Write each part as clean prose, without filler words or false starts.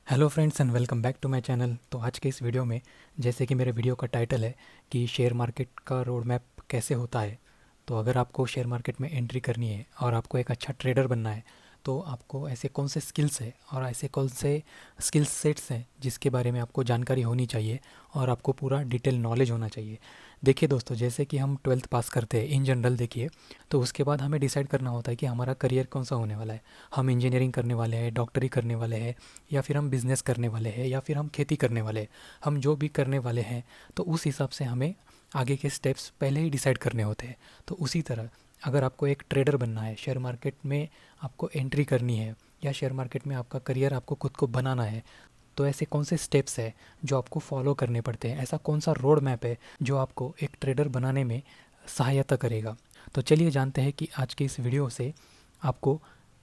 Hello friends and welcome back to my channel. तो आज के इस वीडियो में, जैसे कि मेरे वीडियो का टाइटल है कि शेयर मार्केट का रोड मैप कैसे होता है, तो अगर आपको शेयर मार्केट में एंट्री करनी है और आपको एक अच्छा ट्रेडर बनना है, तो आपको ऐसे कौन से स्किल्स है और ऐसे कौन से स्किल सेट्स हैं जिसके बारे में आपको जानकारी होनी चाहिए और आपको पूरा डिटेल नॉलेज होना चाहिए। देखिए दोस्तों, जैसे कि हम 12th पास करते हैं इन जनरल, देखिए, तो उसके बाद हमें डिसाइड करना होता है कि हमारा करियर कौन सा होने वाला है। हम इंजीनियरिंग करने वाले हैं, डॉक्टरी करने वाले हैं, या फिर हम बिज़नेस करने वाले हैं, या फिर हम खेती करने वाले हैं। हम जो भी करने वाले हैं, तो उस हिसाब से हमें आगे के स्टेप्स पहले ही डिसाइड करने होते हैं। तो उसी तरह अगर आपको एक ट्रेडर बनना है, शेयर मार्केट में आपको एंट्री करनी है, या शेयर मार्केट में आपका करियर आपको खुद को बनाना है, तो ऐसे कौन से स्टेप्स है जो आपको फॉलो करने पड़ते हैं, ऐसा कौन सा रोड मैप है जो आपको एक ट्रेडर बनाने में सहायता करेगा। तो चलिए जानते हैं कि आज के इस वीडियो से आपको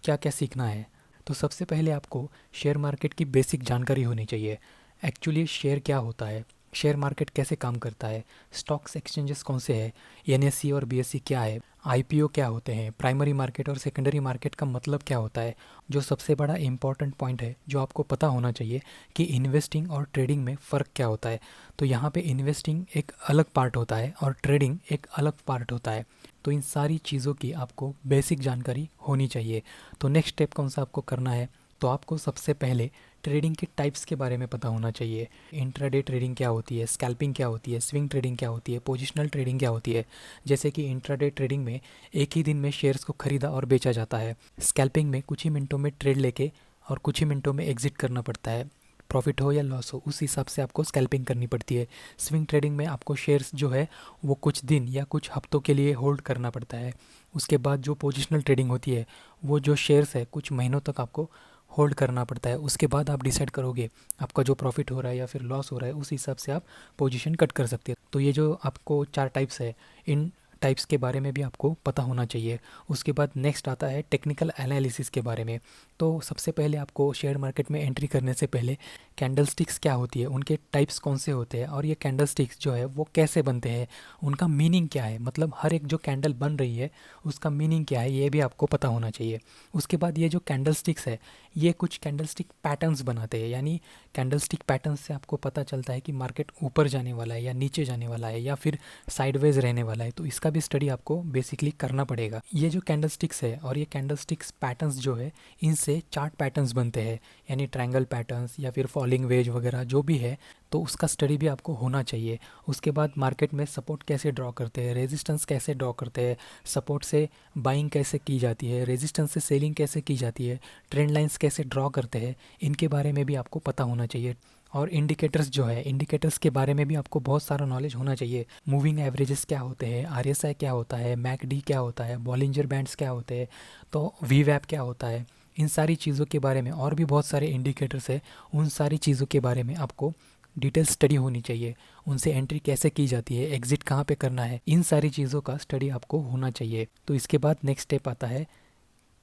क्या क्या सीखना है। तो सबसे पहले आपको शेयर मार्केट की बेसिक जानकारी होनी चाहिए। एक्चुअली शेयर क्या होता है, शेयर मार्केट कैसे काम करता है, स्टॉक्स एक्सचेंजेस कौन से हैं, एनएससी और बीएससी क्या है, आईपीओ क्या होते हैं, प्राइमरी मार्केट और सेकेंडरी मार्केट का मतलब क्या होता है। जो सबसे बड़ा इम्पॉर्टेंट पॉइंट है जो आपको पता होना चाहिए कि इन्वेस्टिंग और ट्रेडिंग में फ़र्क क्या होता है। तो यहाँ पे इन्वेस्टिंग एक अलग पार्ट होता है और ट्रेडिंग एक अलग पार्ट होता है। तो इन सारी चीज़ों की आपको बेसिक जानकारी होनी चाहिए। तो नेक्स्ट स्टेप कौन सा आपको करना है, तो आपको सबसे पहले ट्रेडिंग के टाइप्स के बारे में पता होना चाहिए। इंट्राडे ट्रेडिंग क्या होती है, स्कैल्पिंग क्या होती है, स्विंग ट्रेडिंग क्या होती है, पोजिशनल ट्रेडिंग क्या होती है। जैसे कि इंट्राडे ट्रेडिंग में एक ही दिन में शेयर्स को खरीदा और बेचा जाता है। स्कैल्पिंग में कुछ ही मिनटों में ट्रेड लेके और कुछ ही मिनटों में एग्जिट करना पड़ता है। प्रॉफिट हो या लॉस हो, उस हिसाब से आपको स्कैल्पिंग करनी पड़ती है। स्विंग ट्रेडिंग में आपको शेयर्स जो है वो कुछ दिन या कुछ हफ्तों के लिए होल्ड करना पड़ता है। उसके बाद जो पोजिशनल ट्रेडिंग होती है, वो जो शेयर्स है कुछ महीनों तक आपको होल्ड करना पड़ता है। उसके बाद आप डिसाइड करोगे आपका जो प्रॉफिट हो रहा है या फिर लॉस हो रहा है, उस हिसाब से आप पोजीशन कट कर सकते हैं। तो ये जो आपको 4 टाइप्स है, इन टाइप्स के बारे में भी आपको पता होना चाहिए। उसके बाद नेक्स्ट आता है टेक्निकल एनालिसिस के बारे में। तो सबसे पहले आपको शेयर मार्केट में एंट्री करने से पहले कैंडलस्टिक्स क्या होती है, उनके टाइप्स कौन से होते हैं, और ये कैंडलस्टिक्स जो है वो कैसे बनते हैं, उनका मीनिंग क्या है, मतलब हर एक जो कैंडल बन रही है उसका मीनिंग क्या है, ये भी आपको पता होना चाहिए। उसके बाद ये जो कैंडलस्टिक्स है, ये कुछ कैंडलस्टिक पैटर्न्स बनाते हैं, यानी कैंडलस्टिक पैटर्न से आपको पता चलता है कि मार्केट ऊपर जाने वाला है या नीचे जाने वाला है या फिर साइडवेज रहने वाला है। तो इसका भी स्टडी आपको बेसिकली करना पड़ेगा। ये जो कैंडलस्टिक्स है और ये कैंडलस्टिक्स पैटर्न्स जो है, इनसे चार्ट पैटर्न्स बनते हैं, यानी ट्रायंगल पैटर्न्स या फिर फॉलिंग वेज वगैरह जो भी है, तो उसका स्टडी भी आपको होना चाहिए। उसके बाद मार्केट में सपोर्ट कैसे ड्रॉ करते हैं, रेजिस्टेंस कैसे ड्रॉ करते हैं, सपोर्ट से बाइंग कैसे की जाती है, रेजिस्टेंस से सेलिंग कैसे की जाती है, ट्रेंड लाइंस कैसे ड्रॉ करते हैं, इनके बारे में भी आपको पता होना चाहिए। और इंडिकेटर्स जो है, इंडिकेटर्स के बारे में भी आपको बहुत सारा नॉलेज होना चाहिए। मूविंग एवरेजेस क्या होते हैं, आरएसआई क्या होता है, मैकडी क्या होता है, बॉलिंजर बैंड्स क्या होते हैं, तो वी वैप क्या होता है, इन सारी चीज़ों के बारे में, और भी बहुत सारे इंडिकेटर्स है, उन सारी चीज़ों के बारे में आपको डिटेल स्टडी होनी चाहिए। उनसे एंट्री कैसे की जाती है, एग्जिट कहाँ पे करना है, इन सारी चीज़ों का स्टडी आपको होना चाहिए। तो इसके बाद नेक्स्ट स्टेप आता है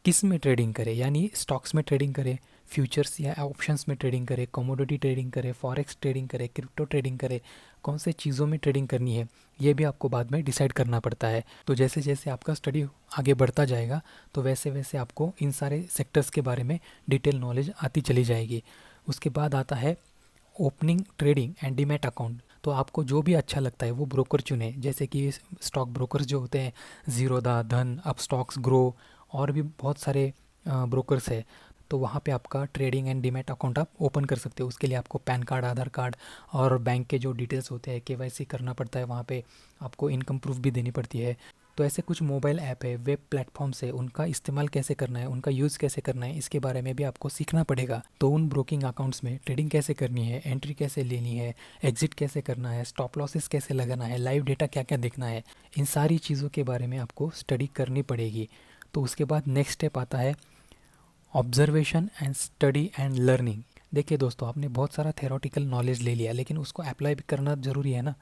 किस में ट्रेडिंग करें, यानी स्टॉक्स में ट्रेडिंग करें, फ्यूचर्स या ऑप्शंस में ट्रेडिंग करें, कमोडिटी ट्रेडिंग करें, फॉरेक्स ट्रेडिंग करें, क्रिप्टो ट्रेडिंग करें, कौन से चीज़ों में ट्रेडिंग करनी है, ये भी आपको बाद में डिसाइड करना पड़ता है। तो जैसे जैसे आपका स्टडी आगे बढ़ता जाएगा, तो वैसे वैसे आपको इन सारे सेक्टर्स के बारे में डिटेल नॉलेज आती चली जाएगी। उसके बाद आता है opening trading and demat account. तो आपको जो भी अच्छा लगता है वो ब्रोकर चुने, जैसे कि स्टॉक ब्रोकर्स जो होते हैं, ज़ीरोदा, धन, अप स्टॉक्स, ग्रो, और भी बहुत सारे ब्रोकर्स है। तो वहाँ पे आपका ट्रेडिंग एंड डीमैट अकाउंट आप ओपन कर सकते हो। उसके लिए आपको पैन कार्ड, आधार कार्ड और बैंक के जो डिटेल्स होते हैं, केवाईसी करना पड़ता है। वहाँ पे आपको इनकम प्रूफ भी देनी पड़ती है। तो ऐसे कुछ मोबाइल ऐप है, वेब प्लेटफॉर्म्स है, उनका इस्तेमाल कैसे करना है, उनका यूज़ कैसे करना है, इसके बारे में भी आपको सीखना पड़ेगा। तो उन ब्रोकिंग अकाउंट्स में ट्रेडिंग कैसे करनी है, एंट्री कैसे लेनी है, एग्जिट कैसे करना है, स्टॉप लॉसेस कैसे लगाना है, लाइव डेटा क्या क्या देखना है, इन सारी चीज़ों के बारे में आपको स्टडी करनी पड़ेगी। तो उसके बाद नेक्स्ट स्टेप आता है observation and study and learning. देखिए दोस्तों, आपने बहुत सारा थेरोटिकल नॉलेज ले लिया, लेकिन उसको अप्लाई भी करना ज़रूरी है ना।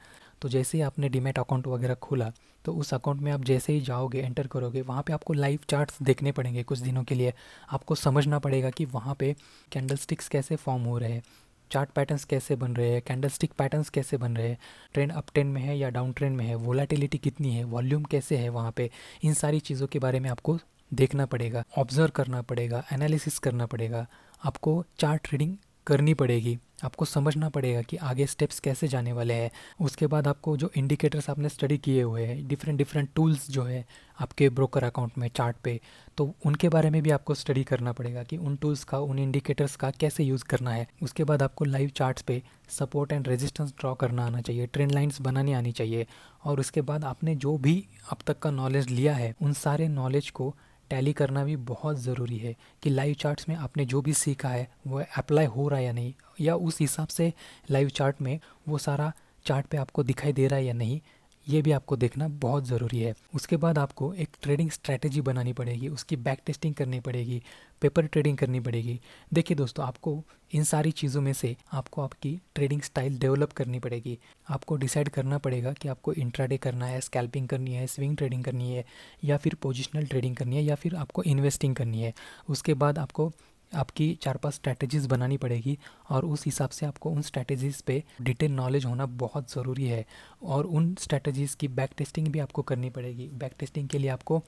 तो जैसे ही आपने डीमैट अकाउंट वगैरह खोला, तो उस अकाउंट में आप जैसे ही जाओगे, एंटर करोगे, वहाँ पे आपको लाइव चार्ट्स देखने पड़ेंगे कुछ दिनों के लिए। आपको समझना पड़ेगा कि वहाँ पे कैंडलस्टिक्स कैसे फॉर्म हो रहे हैं, चार्ट पैटर्न्स कैसे बन रहे हैं, कैंडलस्टिक पैटर्न्स कैसे बन रहे हैं, ट्रेंड अप ट्रेंड में है या डाउन ट्रेंड में है, वोलेटिलिटी कितनी है, वॉल्यूम कैसे है वहाँ पे, इन सारी चीज़ों के बारे में आपको देखना पड़ेगा, ऑब्जर्व करना पड़ेगा, एनालिसिस करना पड़ेगा। आपको चार्ट रीडिंग करनी पड़ेगी, आपको समझना पड़ेगा कि आगे स्टेप्स कैसे जाने वाले हैं। उसके बाद आपको जो इंडिकेटर्स आपने स्टडी किए हुए हैं, डिफरेंट डिफरेंट टूल्स जो है आपके ब्रोकर अकाउंट में चार्ट पे, तो उनके बारे में भी आपको स्टडी करना पड़ेगा कि उन टूल्स का, उन इंडिकेटर्स का कैसे यूज़ करना है। उसके बाद आपको लाइव चार्ट्स पे सपोर्ट एंड रेजिस्टेंस ड्रॉ करना आना चाहिए, ट्रेंड लाइंस बनानी आनी चाहिए। और उसके बाद आपने जो भी अब तक का नॉलेज लिया है उन सारे नॉलेज को टैली करना भी बहुत ज़रूरी है कि लाइव चार्ट्स में आपने जो भी सीखा है वो अप्लाई हो रहा है या नहीं, या उस हिसाब से लाइव चार्ट में वो सारा चार्ट पे आपको दिखाई दे रहा है या नहीं, ये भी आपको देखना बहुत ज़रूरी है। उसके बाद आपको एक ट्रेडिंग स्ट्रैटेजी बनानी पड़ेगी, उसकी बैक टेस्टिंग करनी पड़ेगी, पेपर ट्रेडिंग करनी पड़ेगी। देखिए दोस्तों, आपको इन सारी चीज़ों में से आपको आपकी ट्रेडिंग स्टाइल डेवलप करनी पड़ेगी। आपको डिसाइड करना पड़ेगा कि आपको इंट्राडे करना है, स्कैल्पिंग करनी है, स्विंग ट्रेडिंग करनी है, या फिर पोजिशनल ट्रेडिंग करनी है, या फिर आपको इन्वेस्टिंग करनी है। उसके बाद आपको आपकी 4-5 स्ट्रैटेजीज़ बनानी पड़ेगी और उस हिसाब से आपको उन स्ट्रैटेजीज़ पे डिटेल नॉलेज होना बहुत ज़रूरी है। और उन स्ट्रैटेजीज़ की बैक टेस्टिंग भी आपको करनी पड़ेगी। बैक टेस्टिंग के लिए आपको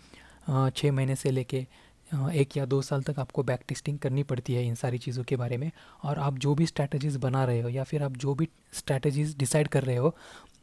6 महीने से लेके 1 या 2 साल तक आपको बैक टेस्टिंग करनी पड़ती है इन सारी चीज़ों के बारे में। और आप जो भी स्ट्रैटेजीज़ बना रहे हो या फिर आप जो भी स्ट्रैटेजीज़ डिसाइड कर रहे हो,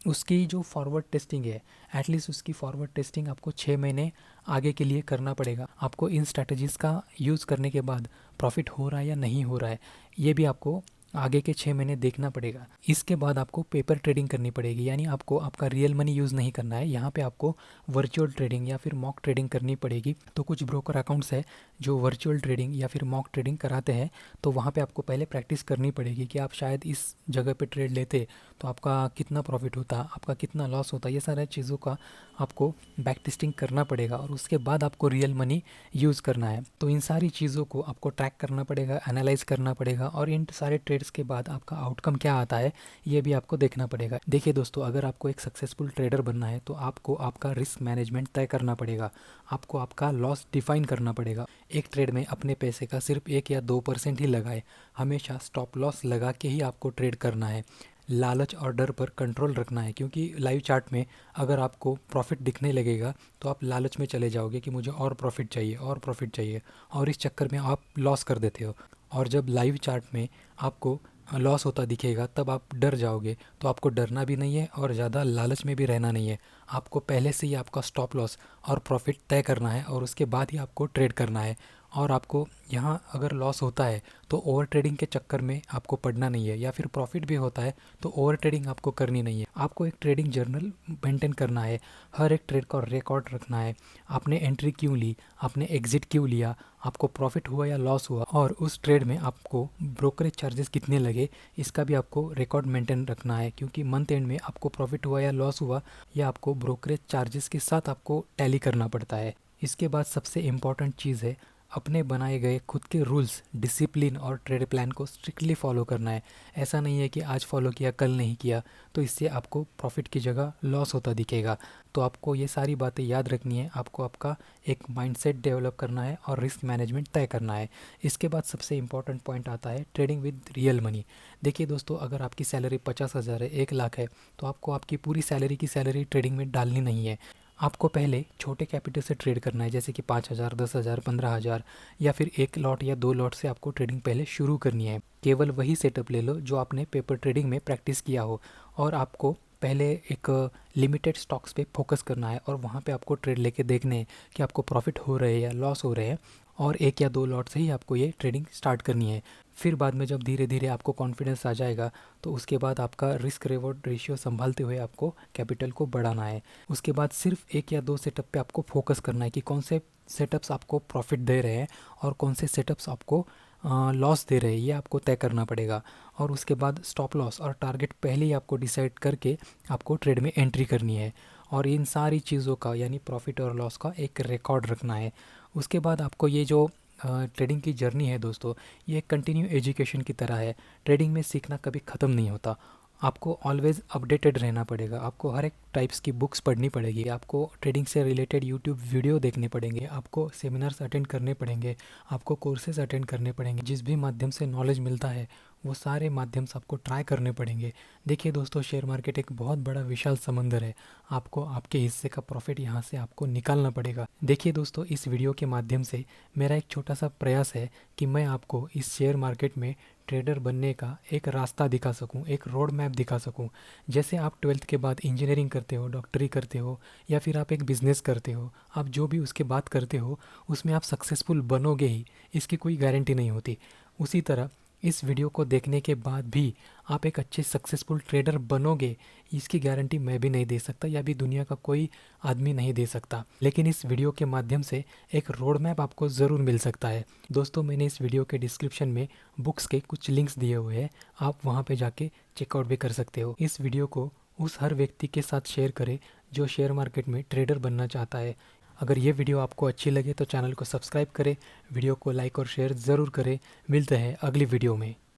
उसकी जो फॉरवर्ड टेस्टिंग है, एटलीस्ट उसकी फॉरवर्ड टेस्टिंग आपको 6 महीने आगे के लिए करना पड़ेगा। आपको इन स्ट्रैटेजीज़ का यूज़ करने के बाद प्रॉफिट हो रहा है या नहीं हो रहा है, ये भी आपको आगे के 6 महीने देखना पड़ेगा। इसके बाद आपको पेपर ट्रेडिंग करनी पड़ेगी, यानी आपको आपका रियल मनी यूज़ नहीं करना है। यहाँ पे आपको वर्चुअल ट्रेडिंग या फिर मॉक ट्रेडिंग करनी पड़ेगी। तो कुछ ब्रोकर अकाउंट्स है जो वर्चुअल ट्रेडिंग या फिर मॉक ट्रेडिंग कराते हैं, तो वहाँ पे आपको पहले प्रैक्टिस करनी पड़ेगी कि आप शायद इस जगह पे ट्रेड लेते तो आपका कितना प्रॉफिट होता, आपका कितना लॉस होता, ये सारी चीज़ों का आपको बैक टेस्टिंग करना पड़ेगा। और उसके बाद आपको रियल मनी यूज़ करना है। तो इन सारी चीज़ों को आपको ट्रैक करना पड़ेगा, एनालाइज करना पड़ेगा, और इन सारे ट्रेड्स के बाद आपका आउटकम क्या आता है ये भी आपको देखना पड़ेगा। देखिए दोस्तों, अगर आपको एक सक्सेसफुल ट्रेडर बनना है तो आपको आपका रिस्क मैनेजमेंट तय करना पड़ेगा, आपको आपका लॉस डिफाइन करना पड़ेगा। एक ट्रेड में अपने पैसे का सिर्फ 1 या 2% ही लगाए, हमेशा स्टॉप लॉस लगा के ही आपको ट्रेड करना है। लालच और डर पर कंट्रोल रखना है, क्योंकि लाइव चार्ट में अगर आपको प्रॉफिट दिखने लगेगा तो आप लालच में चले जाओगे कि मुझे और प्रॉफिट चाहिए, और प्रॉफिट चाहिए, और इस चक्कर में आप लॉस कर देते हो। और जब लाइव चार्ट में आपको लॉस होता दिखेगा तब आप डर जाओगे। तो आपको डरना भी नहीं है और ज़्यादा लालच में भी रहना नहीं है। आपको पहले से ही आपका स्टॉप लॉस और प्रॉफिट तय करना है और उसके बाद ही आपको ट्रेड करना है। और आपको यहाँ अगर लॉस होता है तो ओवर ट्रेडिंग के चक्कर में आपको पड़ना नहीं है, या फिर प्रॉफिट भी होता है तो ओवर ट्रेडिंग आपको करनी नहीं है। आपको एक ट्रेडिंग जर्नल मेंटेन करना है, हर एक ट्रेड का रिकॉर्ड रखना है। आपने एंट्री क्यों ली, आपने एग्जिट क्यों लिया, आपको प्रॉफिट हुआ या लॉस हुआ, और उस ट्रेड में आपको ब्रोकरेज चार्जेस कितने लगे, इसका भी आपको रिकॉर्ड मेंटेन रखना है। क्योंकि मंथ एंड में आपको प्रॉफिट हुआ या लॉस हुआ, या आपको ब्रोकरेज चार्जेस के साथ आपको टैली करना पड़ता है। इसके बाद सबसे इम्पॉर्टेंट चीज़ है अपने बनाए गए खुद के रूल्स, डिसिप्लिन और ट्रेड प्लान को स्ट्रिक्टली फॉलो करना है। ऐसा नहीं है कि आज फॉलो किया कल नहीं किया, तो इससे आपको प्रॉफिट की जगह लॉस होता दिखेगा। तो आपको ये सारी बातें याद रखनी है, आपको आपका एक माइंडसेट डेवलप करना है और रिस्क मैनेजमेंट तय करना है। इसके बाद सबसे इम्पॉर्टेंट पॉइंट आता है ट्रेडिंग विद रियल मनी। देखिए दोस्तों, अगर आपकी सैलरी 50,000 है, 1 लाख है, तो आपको आपकी पूरी सैलरी की सैलरी ट्रेडिंग में डालनी नहीं है। आपको पहले छोटे कैपिटल से ट्रेड करना है, जैसे कि 5,000, 10,000, 15,000, या फिर 1 लॉट या 2 लॉट से आपको ट्रेडिंग पहले शुरू करनी है। केवल वही सेटअप ले लो जो आपने पेपर ट्रेडिंग में प्रैक्टिस किया हो, और आपको पहले एक लिमिटेड स्टॉक्स पे फोकस करना है और वहाँ पे आपको ट्रेड लेके देखने हैं कि आपको प्रॉफिट हो रहे हैं या लॉस हो रहे हैं, और 1 या 2 लॉट से ही आपको ये ट्रेडिंग स्टार्ट करनी है। फिर बाद में जब धीरे धीरे आपको कॉन्फिडेंस आ जाएगा तो उसके बाद आपका रिस्क रिवॉर्ड रेशियो संभालते हुए आपको कैपिटल को बढ़ाना है। उसके बाद सिर्फ 1 या 2 सेटअप पे आपको फोकस करना है कि कौन से सेटअप्स आपको प्रॉफिट दे रहे हैं और कौन से सेटअप्स आपको लॉस दे रहे हैं, ये आपको तय करना पड़ेगा। और उसके बाद स्टॉप लॉस और टारगेट पहले ही आपको डिसाइड करके आपको ट्रेड में एंट्री करनी है, और इन सारी चीज़ों का यानी प्रॉफिट और लॉस का एक रिकॉर्ड रखना है। उसके बाद आपको ये जो ट्रेडिंग की जर्नी है दोस्तों, ये एक कंटिन्यू एजुकेशन की तरह है। ट्रेडिंग में सीखना कभी ख़त्म नहीं होता, आपको ऑलवेज़ अपडेटेड रहना पड़ेगा। आपको हर एक टाइप्स की बुक्स पढ़नी पड़ेगी, आपको ट्रेडिंग से रिलेटेड यूट्यूब वीडियो देखने पड़ेंगे, आपको सेमिनार्स अटेंड करने पड़ेंगे, आपको कोर्सेज अटेंड करने पड़ेंगे। जिस भी माध्यम से नॉलेज मिलता है वो सारे माध्यम से आपको ट्राई करने पड़ेंगे। देखिए दोस्तों, शेयर मार्केट एक बहुत बड़ा विशाल समंदर है। आपको आपके हिस्से का प्रॉफिट यहाँ से आपको निकालना पड़ेगा। देखिए दोस्तों, इस वीडियो के माध्यम से मेरा एक छोटा सा प्रयास है कि मैं आपको इस शेयर मार्केट में ट्रेडर बनने का एक रास्ता दिखा सकूं, एक रोड मैप दिखा सकूं। जैसे आप 12th के बाद इंजीनियरिंग करते हो, डॉक्टरी करते हो, या फिर आप एक बिज़नेस करते हो, आप जो भी उसके बाद करते हो उसमें आप सक्सेसफुल बनोगे ही, इसकी कोई गारंटी नहीं होती। उसी तरह इस वीडियो को देखने के बाद भी आप एक अच्छे सक्सेसफुल ट्रेडर बनोगे, इसकी गारंटी मैं भी नहीं दे सकता या भी दुनिया का कोई आदमी नहीं दे सकता। लेकिन इस वीडियो के माध्यम से एक रोड मैप आपको ज़रूर मिल सकता है। दोस्तों, मैंने इस वीडियो के डिस्क्रिप्शन में बुक्स के कुछ लिंक्स दिए हुए हैं, आप वहाँ पे जाके चेकआउट भी कर सकते हो। इस वीडियो को उस हर व्यक्ति के साथ शेयर करें जो शेयर मार्केट में ट्रेडर बनना चाहता है। अगर ये वीडियो आपको अच्छी लगे तो चैनल को सब्सक्राइब करें, वीडियो को लाइक और शेयर ज़रूर करें। मिलते हैं अगली वीडियो में।